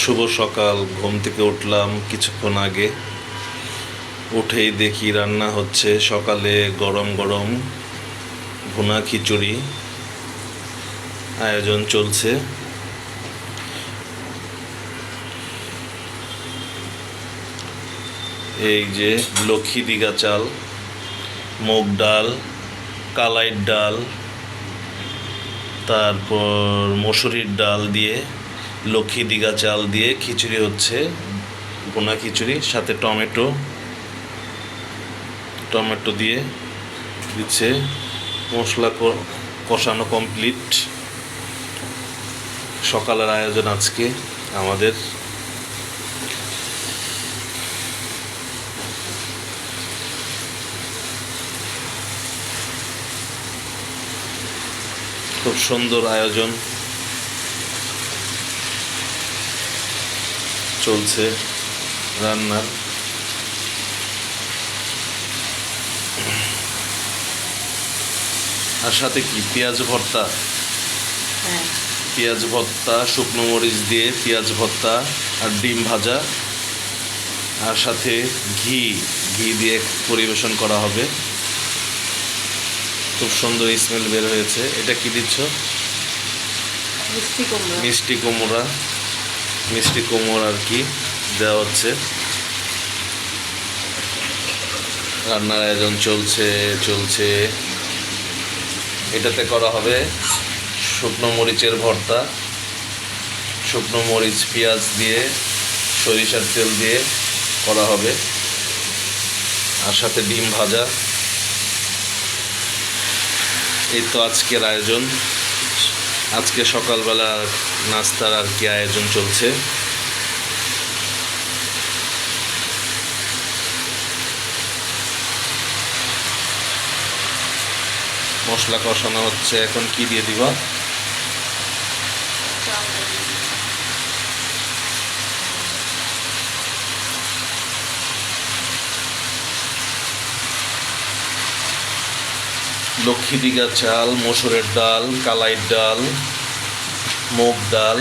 শুভ সকাল। ঘুম থেকে উঠলাম কিছুক্ষণ আগে। উঠেই দেখি রান্না হচ্ছে সকালে গরম গরম ভুনা খিচুড়ি আয়োজন চলছে। এই যে লক্ষ্মী দিঘা চাল, মুগ ডাল, কালাইর ডাল, তারপর মসুরির ডাল দিয়ে লক্ষ্মী দিঘা চাল দিয়ে খিচুড়ি হচ্ছে, ভুনা খিচুড়ি। সাথে টমেটো দিয়ে দিচ্ছে। মশলা কষানো কমপ্লিট। সকালের আয়োজন আজকে আমাদের। খুব সুন্দর আয়োজন চলছে রান্নার। আর সাথে কি পেঁয়াজ ভর্তা, পেঁয়াজ ভর্তা, শুকনো মরিচ দিয়ে পেঁয়াজ ভর্তা আর ডিম ভাজা, আর সাথে ঘি দিয়ে পরিবেশন করা হবে। খুব সুন্দর স্মেল বের হয়েছে। এটা কি দিচ্ছ? মিষ্টি কুমড়া আর কি দেওয়া হচ্ছে। রান্নার আয়োজন চলছে। এটাতে করা হবে শুকনো মরিচের ভর্তা, শুকনো মরিচ পেঁয়াজ দিয়ে সরিষার তেল দিয়ে করা হবে, আর সাথে ডিম ভাজা। এই তো আজকের আয়োজন। আজকে সকালবেলা নাস্তার আর কি আয়োজন চলছে। মশলা কষানো হচ্ছে। এখন কি দিয়ে দিবা? লক্ষ্মী দিঘা চাল, মসুরের ডাল, কালাইর ডাল, মুগ ডাল।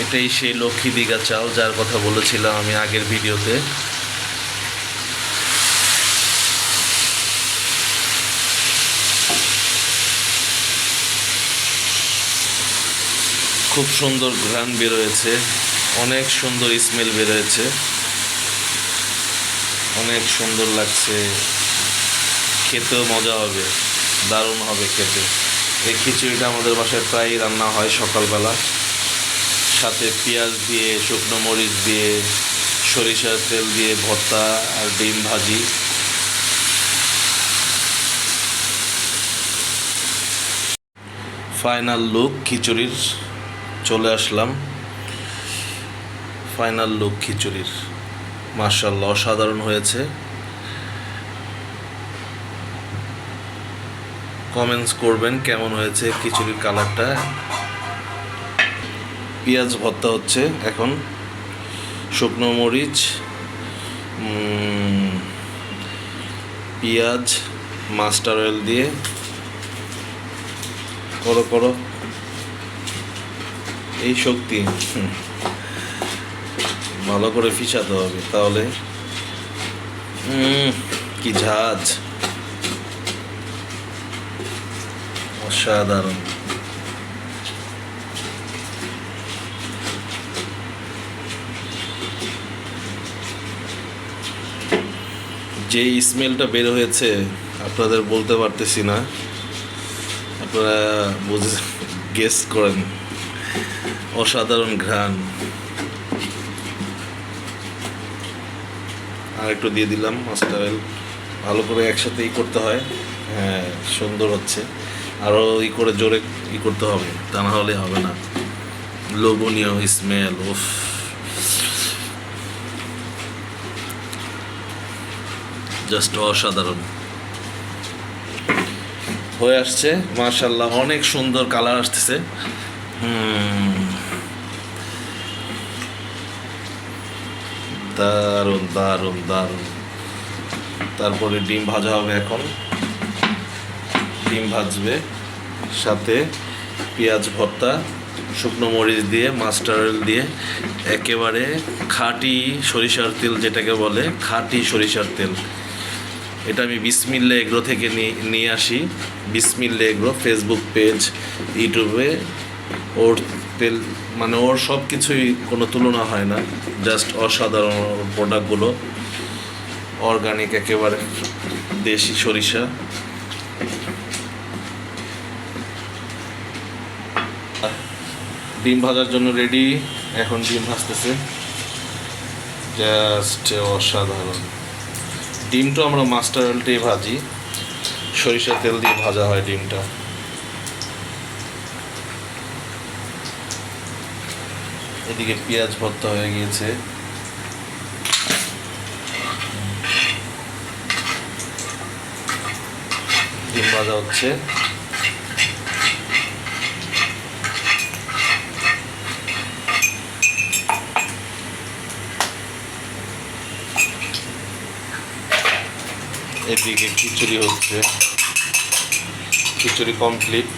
এটাই সেই লক্ষ্মী দিঘা চাল যার কথা বলেছিলাম আমি আগের ভিডিওতে। খুব সুন্দর ঘ্রাণ বেরোয়েছে, অনেক সুন্দর স্মেল বেরোয়েছে, অনেক সুন্দর লাগছে। খেতেও মজা হবে, দারুণ হবে খেতে। এই খিচুড়িটা আমাদের বাসায় প্রায়ই রান্না হয় সকালবেলা। সাথে পেঁয়াজ দিয়ে, শুকনো মরিচ দিয়ে, সরিষার তেল দিয়ে ভর্তা আর ডিম ভাজি। ফাইনাল লুক খিচুড়ির চলে আসলাম। ফাইনাল লুক খিচুড়ির মাশাআল্লাহ অসাধারণ হয়েছে। কমেন্টস করবেন কেমন হয়েছে খিচুড়ির কালারটা। পেঁয়াজ ভর্তা হচ্ছে এখন, শুকনো মরিচ, পেঁয়াজ, মাস্টার অয়েল দিয়ে করো এই শক্তি ভালো করে ফিসাতে হবে, তাহলে কি ঝাঁজ, অসাধারণ। যে স্মেলটা বের হয়েছে আপনাদের বলতে পারতেছি না, আপনারা গেস করেন। অসাধারণ ঘ্রাণ। আর একটু দিয়ে দিলাম মাস্টার অয়েল। ভালো করে একসাথে করতে হয়। হ্যাঁ, সুন্দর হচ্ছে। আরও করে জোরে করতে হবে, তা না হলে হবে না। লোভনীয় স্মেল, উফ। জাস্ট অসাধারণ হয়ে আসছে মাশাআল্লাহ। অনেক সুন্দর কালার আসতেছে। দারুণ দারুণ দারুণ। তারপরে ডিম ভাজা হবে এখন। ডিম ভাজবে, সাথে পেঁয়াজ ভর্তা শুকনো মরিচ দিয়ে মাস্টার্ড অয়েল দিয়ে একেবারে খাঁটি সরিষার তেল, যেটাকে বলে খাঁটি সরিষার তেল। এটা আমি বিসমিল্লা এগ্রো থেকে নিয়ে আসি। বিসমিল্লা এগ্রো ফেসবুক পেজ, ইউটিউবে ওর তেল মানে ওর সব কিছুই কোনো তুলনা হয় না, জাস্ট অসাধারণ প্রোডাক্টগুলো, অর্গানিক একেবারে দেশি সরিষা। ডিম ভাজার জন্য রেডি, এখন ডিম ভাজতেছে, জাস্ট অসাধারণ। ডিমটা আমরা মাস্টার অয়েলটাই ভাজি, সরিষার তেল দিয়ে ভাজা হয় ডিমটা। এদিকে পেঁয়াজ ভর্তা হয়ে গিয়েছে, ডিম ভাজা হচ্ছে। এদিকে খিচুড়ি হচ্ছে, খিচুড়ি কমপ্লিট।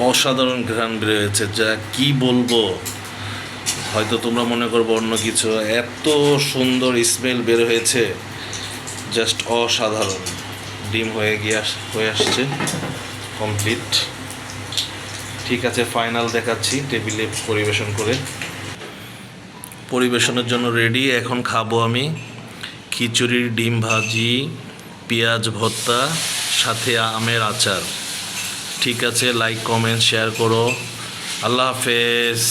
অসাধারণ ঘ্রাণ বের হয়েছে, যা কি বলবো, হয়তো তোমরা মনে করবো অন্য কিছু, এত সুন্দর স্মেল বের হয়েছে, জাস্ট অসাধারণ। ডিম হয়ে আসছে কমপ্লিট। ঠিক আছে, ফাইনাল দেখাচ্ছি টেবিলে পরিবেশন করে। পরিবেশনের জন্য রেডি, এখন খাবো আমি খিচুড়ি, ডিম ভাজি, পেঁয়াজ ভর্তা, সাথে আমের আচার। ঠিক আছে, লাইক কমেন্ট শেয়ার করো। আল্লাহ হাফেজ।